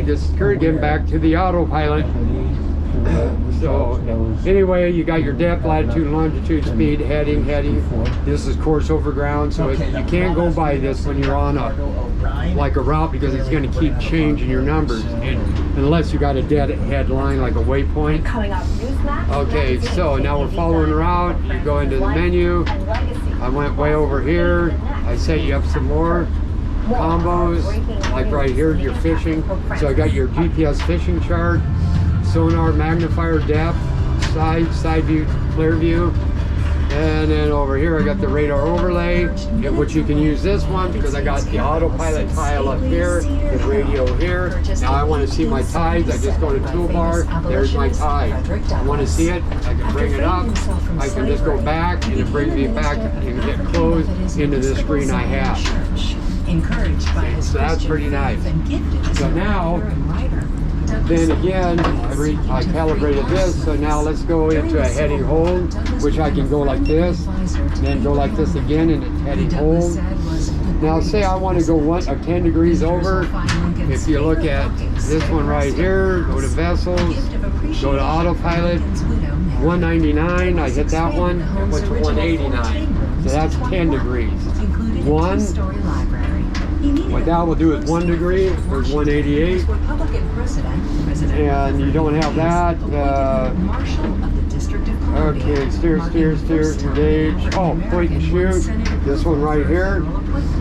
this is Kurt getting back to the autopilot. So anyway, you got your depth, latitude, longitude, speed, heading. This is course over ground, so you can't go by this when you're on like a route, because it's going to keep changing your numbers, unless you got a dead head line like a waypoint. Okay, so now we're following the route. You go into the menu. I went way over here. I set you up some more combos, like right here, your fishing. So I got your GPS fishing chart, sonar magnifier depth, side view, clear view, and then over here I got the radar overlay, which you can use this one because I got the autopilot tile up here, the radio here. Now I want to see my tides. I just go to toolbar. There's my tide. I want to see it. I can bring it up. I can just go back, and it brings me back and get closed into the screen I have. So that's pretty nice. So now, then again, I calibrated this, so now let's go into a heading hold, which I can go like this, then go like this again, and it's heading hold. Now say I want to go 10 degrees over. If you look at this one right here, go to vessels, go to autopilot, 199, I hit that one, it went to 189. So that's 10 degrees. What that will do is 1 degree, there's 188, and you don't have that. Okay, steer, engage. Oh, point and shoot. This one right here,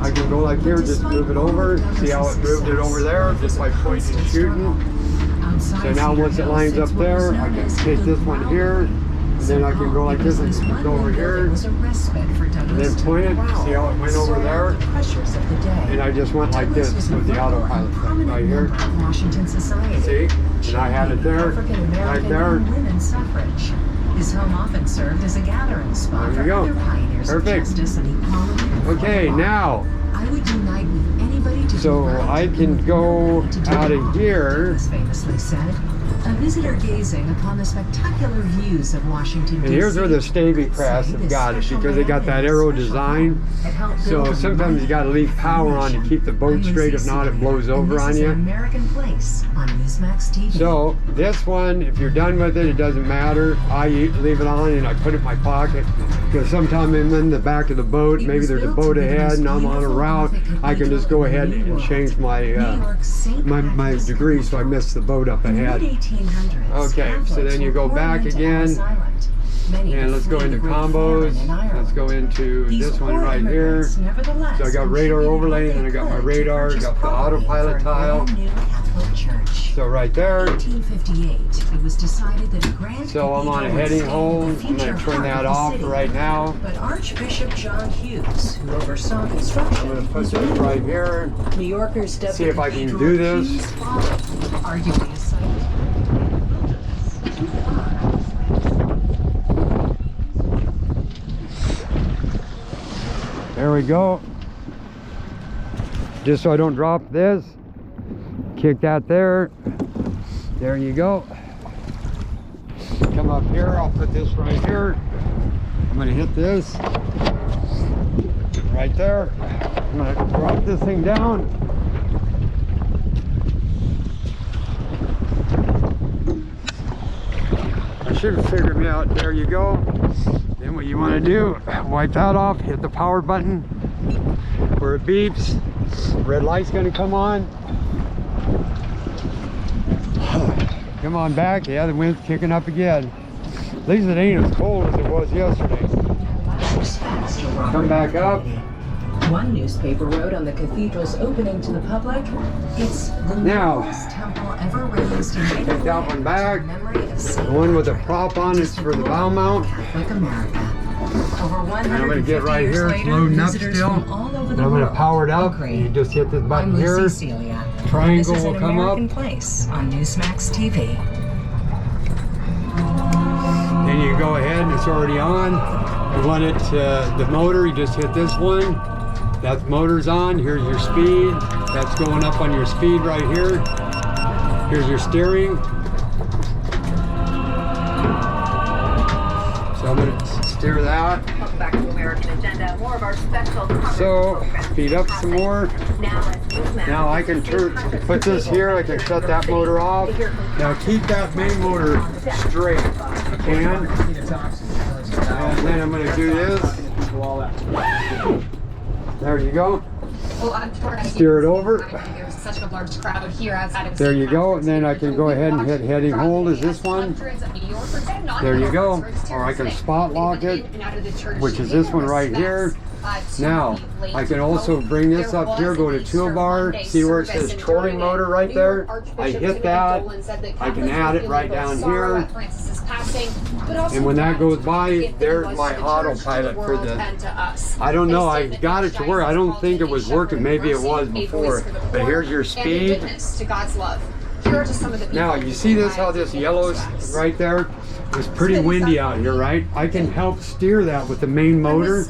I can go like here, just move it over. See how it moved it over there, just by pointing and shooting. So now once it lines up there, I can take this one here. And then I can go like this and go over here, and then point it, see how it went over there, and I just went like this with the autopilot thing right here, see, and I had it there, right there. His home often served as a gathering spot for other pioneers of justice and equality. Okay, now, so I can go out of here. Famously said, a visitor gazing upon the spectacular views of Washington, D.C. And here's where the stabicraft have got it, because they got that arrow design. So sometimes you got to leave power on to keep the boat straight. If not, it blows over on you. So this one, if you're done with it, it doesn't matter. I leave it on and I put it in my pocket, because sometimes I'm in the back of the boat. Maybe there's a boat ahead and I'm on a route. I can just go ahead and change my my degree so I miss the boat up ahead. Okay, so then you go back again, and let's go into combos. Let's go into this one right here. So I got radar overlay, and I got my radar, got the autopilot tile. So right there. So I'm on a heading hold. I'm going to turn that off right now. But Archbishop John Hughes, who oversaw construction, I'm going to put this right here. New Yorkers, see if I can do this. Arguably a site. There we go. Just so I don't drop this, kick that there. There you go. Come up here, I'll put this right here. I'm gonna hit this right there. I'm gonna drop this thing down. I should have figured me out. There you go. Then what you want to do, wipe that off, hit the power button where it beeps. Red light's going to come on. Come on back. Yeah, the wind's kicking up again. At least it ain't as cold as it was yesterday. Come back up. One newspaper wrote on the cathedral's opening to the public, it's the noblest temple ever raised in take that one back. The one with the prop on it's for the bow mount. Like America. Over 100 I'm going to get right here, it's loading up still. I'm going to power it up. You just hit this button here. Triangle will come up. Place on Newsmax TV. Then you go ahead and it's already on. You want it the motor, you just hit this one. That motor's on. Here's your speed. That's going up on your speed right here. Here's your steering. So I'm going to steer that. Welcome back to American Agenda. More of our special. So speed up some more. Now Now I can put this here, I can shut that motor off. Now keep that main motor straight, you can. And then I'm going to do this. There you go. Steer it over. There you go, and then I can go ahead and hit heading hold. Is this one? There you go. Or I can spot lock it, which is this one right here. Now, I can also bring this up here, go to toolbar, see where it says trolling motor right there. I hit that, I can add it right down here. And when that goes by, there's my autopilot for the, I don't know, I got it to where I don't think it was working, maybe it was before, but here's your speed. Now, you see this, how this yellow is right there? It's pretty windy out here, right? I can help steer that with the main motor.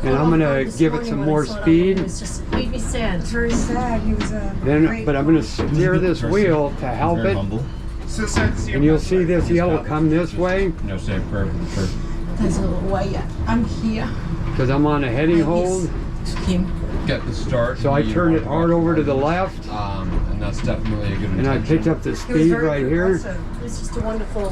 And I'm gonna give it some more speed. It just made me sad. It's very sad. He was a But I'm gonna steer this wheel to help it. And you'll see this yellow come this way. No safe prayer for the church. There's a little way. I'm here. Because I'm on a heading hold. Get the start. So I turned it hard over to the left. And that's definitely a good And I picked up the speed right here. It's just a wonderful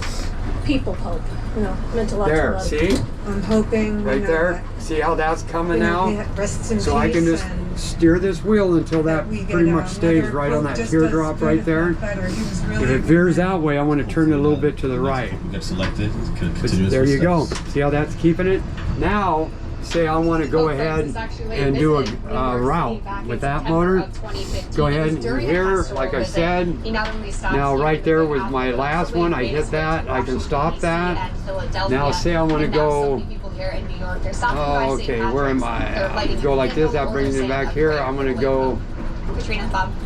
people hope. You know, meant a lot to There, love. see? I'm hoping. Right there. See how that's coming now? So I can just and steer this wheel until that we get pretty much stays another right on quote that just teardrop as right good, there. if not better. He was really If it veers that way, I want to turn it a little bit to the right. Get selected. But there you go. See how that's keeping it? Now, say I want to go ahead and do a route with that motor. Go ahead and here, like I said. Now right there was my last one. I hit that. I can stop that. Now say I want to go. Oh, okay. Where am I? Go like this. That brings me back here. I'm going to go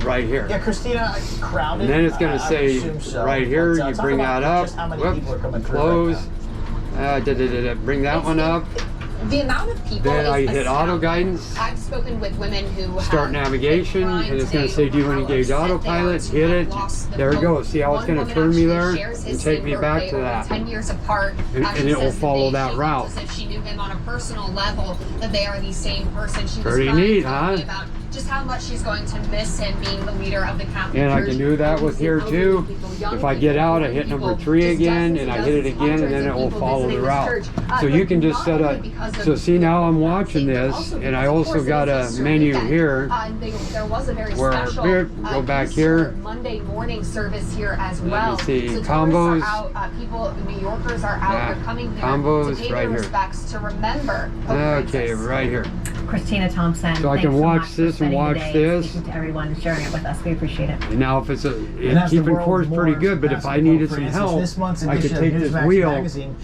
right here. Yeah, Christina, crowded. And then it's going to say right here. You bring that up. Whoops. Close. Bring that one up. The amount of people. Then I hit auto guidance. I've spoken with women who start navigation, and it's going to say, do you want to engage autopilot? Hit it. There we go. See how it's going to turn me there and take me back to that. 10 years apart. And it will follow that route. As if she knew him on a personal level, that they are the same person. She was Pretty neat, huh? about just how much she's going to miss him being the leader of the Catholic And I Church. can do that with here too. If I get out, I hit number 3 again, and I hit it again, and then it will follow the route. So you can just set up. So see, now I'm watching this, and I also got a menu here. There was a very Where special, here, go back here. Monday morning service here as Let well. me see, So combos. tourists are out, people, New Yorkers are out. Yeah, They're coming there combos to pay right their here. respects, to remember Pope Okay, Francis. right here. Christina Thompson. So I thanks can so watch much for this and spending watch the day this. Speaking to everyone and sharing it with us. We appreciate it. And now if it's And it's as the keeping world course pretty mourns good, but the if I passing of needed Pope some Francis, help, this month's I could edition take of this Newsmax wheel magazine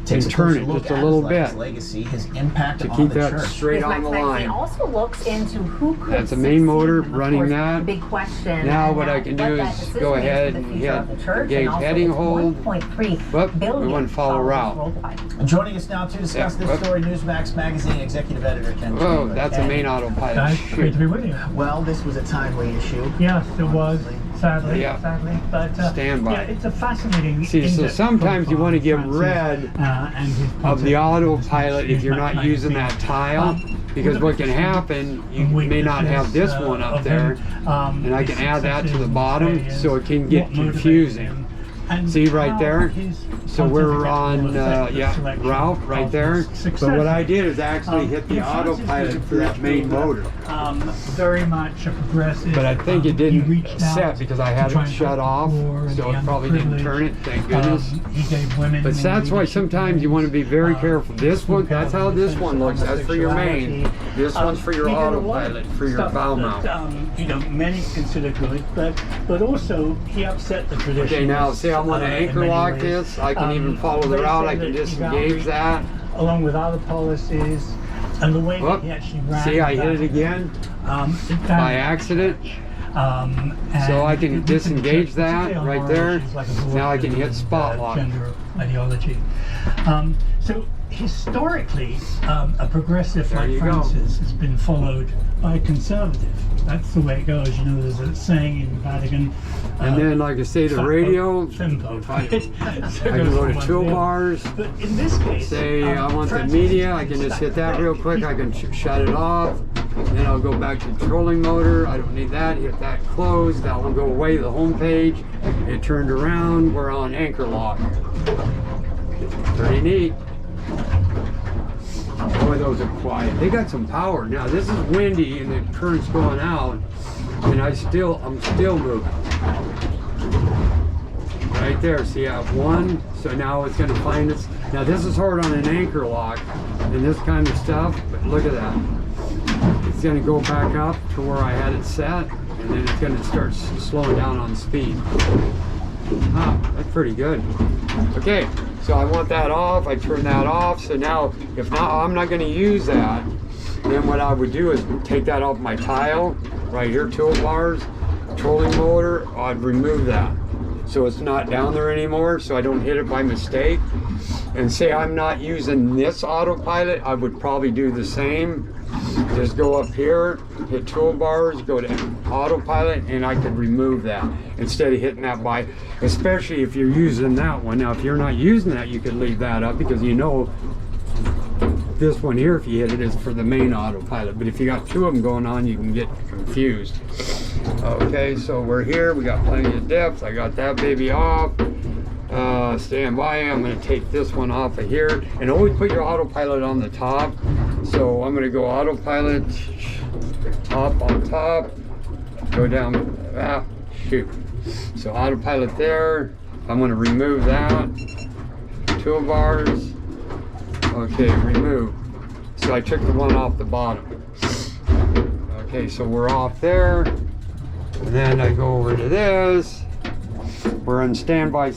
takes and a turn closer it look just a at little his life, bit his legacy, his impact to on keep the that church. straight on the Newsmax magazine line. also looks into who could That's the main motor succeed, and of running course, that. the big question. Now and what I can what do that is decision go means ahead for the and future hit of the church, engage and also heading its hold. 1.3 Whoop, we billion want to follow followers route. worldwide. And joining us now to discuss this Whoop. story, Newsmax magazine executive editor Ken Whoa, Chamber. that's a Ken, main autopilot. Guys, great to be with you. Well, this was a timely issue. Yes, it was. Sadly, Yeah. sadly, but Stand by. yeah, it's a fascinating. See, so in-depth sometimes you want to get profile of rid Francis, and his of the pontificate autopilot if you're not magazine. using that tile, because what can happen, you may not have this one up there, and I can add that to the bottom so it can get confusing. See right there? So we're on route right there. But what I did is actually hit the autopilot for that main motor. Very much a progressive. But I think it he didn't reached out set because I had to try it and shut help the off, poor and so the it probably didn't turn it, thank goodness. He gave women But more that's why leadership sometimes you want to be very roles, careful. This one, that's how this one looks. That's for your main. homosexuality. This one's for your He did a lot of autopilot, for your stuff bow that, mount. you know, many consider good, but also he upset the tradition. Okay, now say I want to anchor lock this. I can even follow the route. I can disengage that. Along with other policies, and the way that Whoop. he actually ran. See, I hit it again by accident. So I can disengage that right there. Now I can hit spot lock. Gender ideology. So historically, a progressive There like you go. Francis has been followed by a conservative. That's the way it goes. You know, there's a saying in the Vatican. And then, like I say, the radio, Finpo. I can go to toolbars. But in this case, Say I want the Francis media, has I can been just hit stuck that real quick. I can shut it off. Then I'll go back to trolling motor. I don't need that. Hit that close. That will go away to the home page. It turned around. We're on anchor lock. Pretty neat. Boy, those are quiet. They got some power. Now this is windy and the current's going out, and I'm still moving. Right there, see I have one, so now it's gonna find us. Now this is hard on an anchor lock and this kind of stuff, but look at that. It's gonna go back up to where I had it set, and then it's gonna start slowing down on speed. Ah, that's pretty good. Okay, so I want that off, I turn that off, so now, if now I'm not gonna use that, then what I would do is take that off my tile, right here, toolbars, trolling motor, I'd remove that. So it's not down there anymore, so I don't hit it by mistake. And say I'm not using this autopilot, I would probably do the same. Just go up here, hit toolbars, go to autopilot, and I could remove that instead of hitting that by, especially if you're using that one. Now, if you're not using that, you could leave that up because you know this one here, if you hit it, is for the main autopilot. But if you got two of them going on, you can get confused. Okay, so we're here. We got plenty of depth. I got that baby off. Stand by. I'm going to take this one off of here. And always put your autopilot on the top. So I'm going to go autopilot, top on top, go down, shoot. So autopilot there. I'm going to remove that. Toolbars. Okay, remove. So I took the one off the bottom. Okay, so we're off there. And then I go over to this. We're on standby.